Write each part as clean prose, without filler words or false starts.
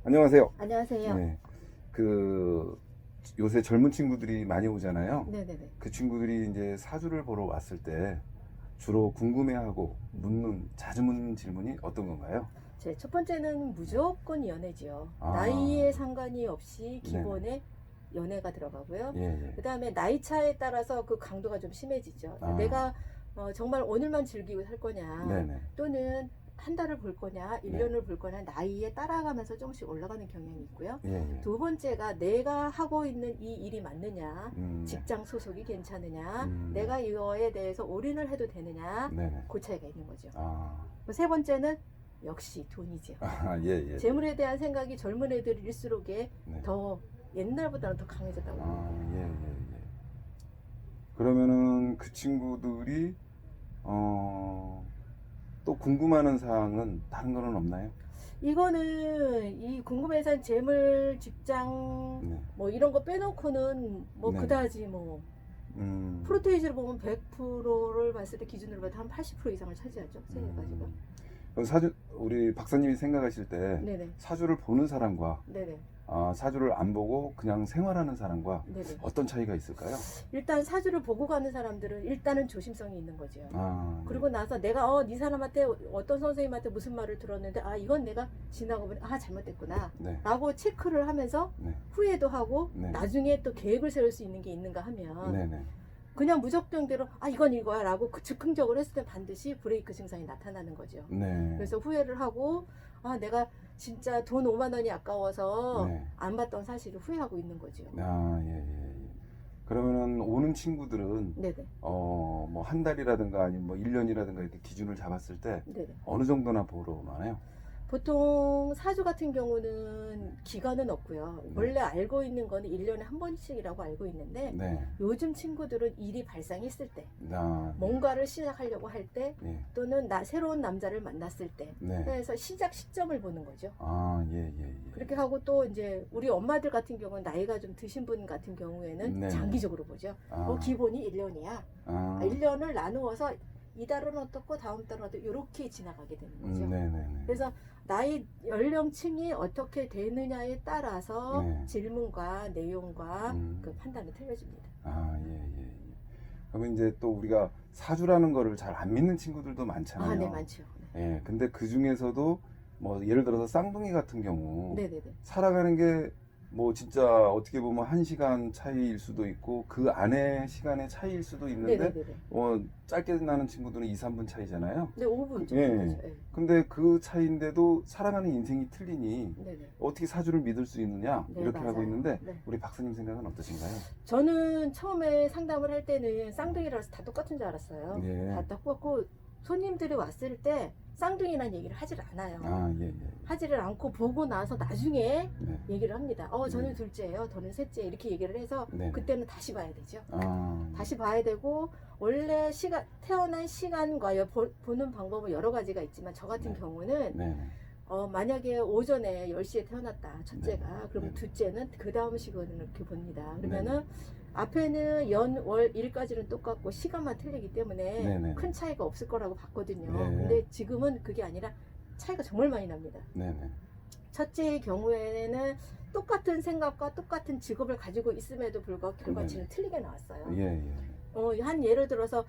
안녕하세요. 안녕하세요. 네. 그 요새 젊은 친구들이 많이 오잖아요. 네네네. 그 친구들이 이제 사주를 보러 왔을 때 주로 궁금해하고 자주 묻는 질문이 어떤 건가요? 제 첫 번째는 무조건 연애지요. 아, 나이에 상관이 없이 네네. 기본에 연애가 들어가고요. 예, 예. 그 다음에 나이 차에 따라서 그 강도가 좀 심해지죠. 아, 내가 정말 오늘만 즐기고 살 거냐, 네네. 또는 한 달을 볼 거냐, 네. 1년을 볼 거냐, 나이에 따라가면서 조금씩 올라가는 경향이 있고요. 예, 예. 두 번째가 내가 하고 있는 이 일이 맞느냐, 네. 직장 소속이 괜찮으냐, 네. 내가 이거에 대해서 올인을 해도 되느냐, 네네. 그 차이가 있는 거죠. 아, 세 번째는 역시 돈이죠. 아, 예, 예. 재물에 대한 생각이 젊은 애들일수록에 네. 더 옛날보다는 더 강해졌다고 봅니다. 아, 예, 예, 예. 그러면은 그 친구들이 또 궁금해하는 사항은 다른 거는 없나요? 이거는 이 궁금해서 재물, 직장 네. 뭐 이런 거 빼놓고는 뭐 네. 그다지 뭐 음. 프로테이지를 보면 100%를 봤을 때 기준으로 봐도 한 80% 이상을 차지하죠. 세 가지가. 그럼 우리 박사님이 생각하실 때 네네. 사주를 보는 사람과 네네. 사주를 안 보고 그냥 생활하는 사람과 네네. 어떤 차이가 있을까요? 일단 사주를 보고 가는 사람들은 일단은 조심성이 있는 거죠. 아, 그리고 나서 내가 네 사람한테 어떤 선생님한테 무슨 말을 들었는데 이건 내가 지나고 보니 잘못됐구나 네, 라고 체크를 하면서 네, 후회도 하고 네, 나중에 또 계획을 세울 수 있는 게 있는가 하면 네, 네. 그냥 무적정대로 이건 이거야 라고 즉흥적으로 했을 때 반드시 브레이크 증상이 나타나는 거죠. 네. 그래서 후회를 하고 내가 진짜 돈 5만 원이 아까워서 네. 안 받던 사실을 후회하고 있는 거죠. 아, 예, 예, 예. 그러면은 오는 친구들은 네네. 뭐 한 달이라든가 아니면 뭐 1년이라든가 이렇게 기준을 잡았을 때 네네. 어느 정도나 보러 오나요? 보통 사주 같은 경우는 기간은 없고요. 네. 원래 알고 있는 거는 1년에 한 번씩이라고 알고 있는데 네. 요즘 친구들은 일이 발생했을 때 네. 뭔가를 시작하려고 할 때 예. 또는 새로운 남자를 만났을 때 네. 그래서 시작 시점을 보는 거죠. 아, 예, 예, 예. 그렇게 하고 또 이제 우리 엄마들 같은 경우는 나이가 좀 드신 분 같은 경우에는 네. 장기적으로 보죠. 기본이 1년이야. 1년을 나누어서 이달은 어떻고 다음 달은 어떻고 이렇게 지나가게 되는 거죠. 네네네. 그래서 나이 연령층이 어떻게 되느냐에 따라서 네. 질문과 내용과 음. 그 판단이 틀려집니다. 아, 예, 예, 예. 그러면 이제 또 우리가 사주라는 거를 잘 안 믿는 친구들도 많잖아요. 네, 많죠. 네. 예, 근데 그 중에서도 뭐 예를 들어서 쌍둥이 같은 경우 네네네. 살아가는 게 뭐 진짜 어떻게 보면 1시간 차이일 수도 있고 그 안에 시간의 차이일 수도 있는데 네네네. 짧게 나는 친구들은 2, 3분 차이잖아요. 네, 5분 정도 예. 되죠. 네. 근데 그 차이인데도 살아가는 인생이 틀리니 네네. 어떻게 사주를 믿을 수 있느냐 네, 이렇게 하고 맞아요. 있는데 네. 우리 박사님 생각은 어떠신가요? 저는 처음에 상담을 할 때는 쌍둥이라서 다 똑같은 줄 알았어요. 예. 다 똑같고 손님들이 왔을 때 쌍둥이란 얘기를 하질 않아요. 아, 예, 예. 하지를 않고 보고 나서 나중에 네. 얘기를 합니다. 저는 둘째예요. 저는 셋째. 이렇게 얘기를 해서 네. 그때는 다시 봐야 되죠. 아, 다시 봐야 되고 원래 태어난 시간과 보는 방법은 여러 가지가 있지만 저 같은 네. 경우는 네. 만약에 오전에 10시에 태어났다. 첫째가. 네. 그러면 네. 둘째는 그 다음 시간을 이렇게 봅니다. 네. 그러면은 앞에는 연, 월, 일까지는 똑같고 시간만 틀리기 때문에 네네. 큰 차이가 없을 거라고 봤거든요. 네. 근데 지금은 그게 아니라 차이가 정말 많이 납니다. 네네. 첫째의 경우에는 똑같은 생각과 똑같은 직업을 가지고 있음에도 불구하고 결과치는 틀리게 나왔어요. 예, 예. 한 예를 들어서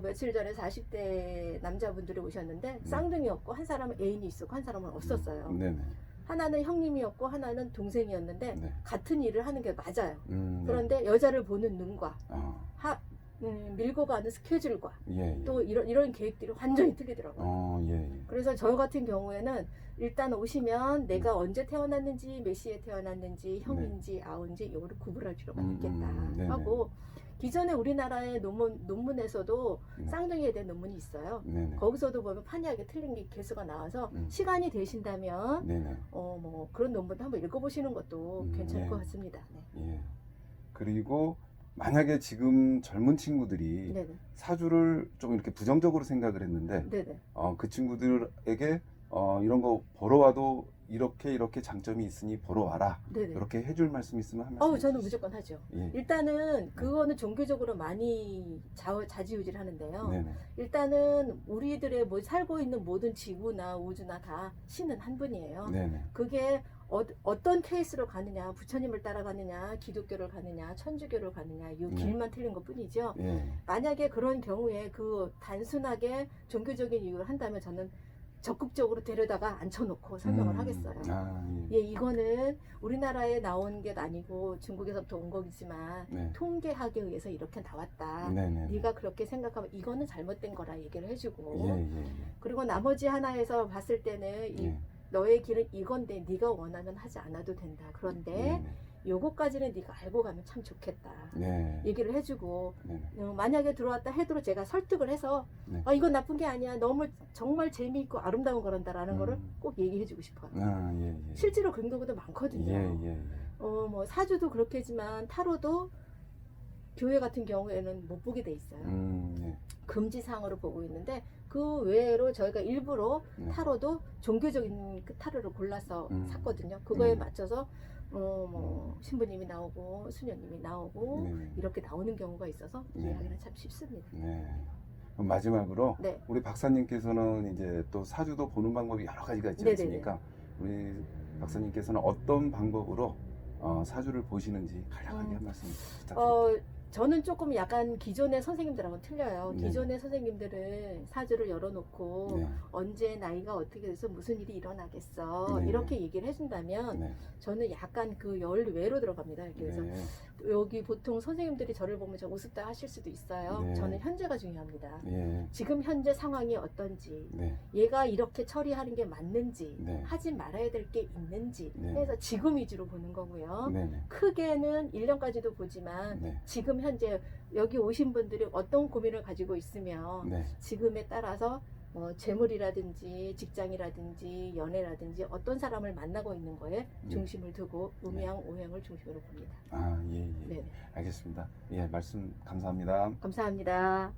며칠 전에 40대 남자분들이 오셨는데 쌍둥이였고 한 사람은 애인이 있었고 한 사람은 없었어요. 네네. 하나는 형님이었고 하나는 동생이었는데 네. 같은 일을 하는 게 맞아요. 네. 그런데 여자를 보는 눈과 아, 밀고 가는 스케줄과 예, 예. 또 이런 계획들이 완전히 틀리더라고요. 예, 예. 그래서 저 같은 경우에는 일단 오시면 내가 언제 태어났는지 몇 시에 태어났는지 형인지 아우인지 이거를 구분할 필요가 있겠다 네네. 하고 기존에 우리나라의 논문에서도 쌍둥이에 대한 논문이 있어요. 네네. 거기서도 보면 판이하게 틀린 게 개수가 나와서 시간이 되신다면 네네. 뭐 그런 논문도 한번 읽어보시는 것도 괜찮을 네. 것 같습니다. 네. 예. 그리고 만약에 지금 젊은 친구들이 네네. 사주를 좀 이렇게 부정적으로 생각을 했는데 네네. 그 친구들에게 이런 거 보러 와도 이렇게 장점이 있으니 보러 와라. 네네. 이렇게 해줄 말씀 있으면 한 말씀. 저는 무조건 하죠. 예. 일단은 그거는 종교적으로 많이 자지우지를 하는데요. 네네. 일단은 우리들의 살고 있는 모든 지구나 우주나 다 신은 한 분이에요. 네네. 그게 어떤 케이스로 가느냐, 부처님을 따라가느냐, 기독교를 가느냐, 천주교를 가느냐, 이 길만 틀린 것 뿐이죠. 예. 만약에 그런 경우에 그 단순하게 종교적인 이유를 한다면 저는 적극적으로 데려다가 앉혀놓고 설명을 하겠어요. 예, 이거는 우리나라에 나온 게 아니고 중국에서부터 온 거지만 네. 통계학에 의해서 이렇게 나왔다. 네네. 네가 그렇게 생각하면 이거는 잘못된 거라 얘기를 해주고 예. 그리고 나머지 하나에서 봤을 때는 예. 너의 길은 이건데 네가 원하면 하지 않아도 된다. 그런데 요거까지는 네가 알고 가면 참 좋겠다. 네. 얘기를 해주고 네. 만약에 들어왔다 해도 제가 설득을 해서 네. 이건 나쁜 게 아니야. 너무 정말 재미있고 아름다운 거란다라는 거를 음. 꼭 얘기해주고 싶어요. 예. 실제로 그런 경우도 많거든요. 예. 뭐 사주도 그렇겠지만 타로도 교회 같은 경우에는 못 보게 돼 있어요. 네. 금지 사항으로 보고 있는데 그 외로 저희가 일부러 네. 타로도 종교적인 그 타로를 골라서 샀거든요. 그거에 맞춰서 뭐 신부님이 나오고 수녀님이 나오고 네네. 이렇게 나오는 경우가 있어서 네. 이해하기는 참 쉽습니다. 네. 그럼 마지막으로 네. 우리 박사님께서는 이제 또 사주도 보는 방법이 여러 가지가 있지 네네네. 않습니까? 우리 박사님께서는 어떤 방법으로 사주를 보시는지 간략하게 한 말씀 부탁드립니다. 저는 조금 약간 기존의 선생님들하고는 틀려요. 네. 기존의 선생님들은 사주를 열어놓고 네. 언제 나이가 어떻게 돼서 무슨 일이 일어나겠어 네. 이렇게 얘기를 해준다면 네. 저는 약간 그 열외로 들어갑니다. 그래서 네. 여기 보통 선생님들이 저를 보면 좀 우습다 하실 수도 있어요. 네. 저는 현재가 중요합니다. 예. 지금 현재 상황이 어떤지 네. 얘가 이렇게 처리하는 게 맞는지 네. 하지 말아야 될 게 있는지 네. 해서 지금 위주로 보는 거고요. 네. 크게는 1년까지도 보지만 네. 지금 현재 여기 오신 분들이 어떤 고민을 가지고 있으면 네. 지금에 따라서 재물이라든지 직장이라든지 연애라든지 어떤 사람을 만나고 있는 거에 중심을 두고 음양 오행을 중심으로 봅니다. 예. 네, 알겠습니다. 예, 말씀 감사합니다. 감사합니다.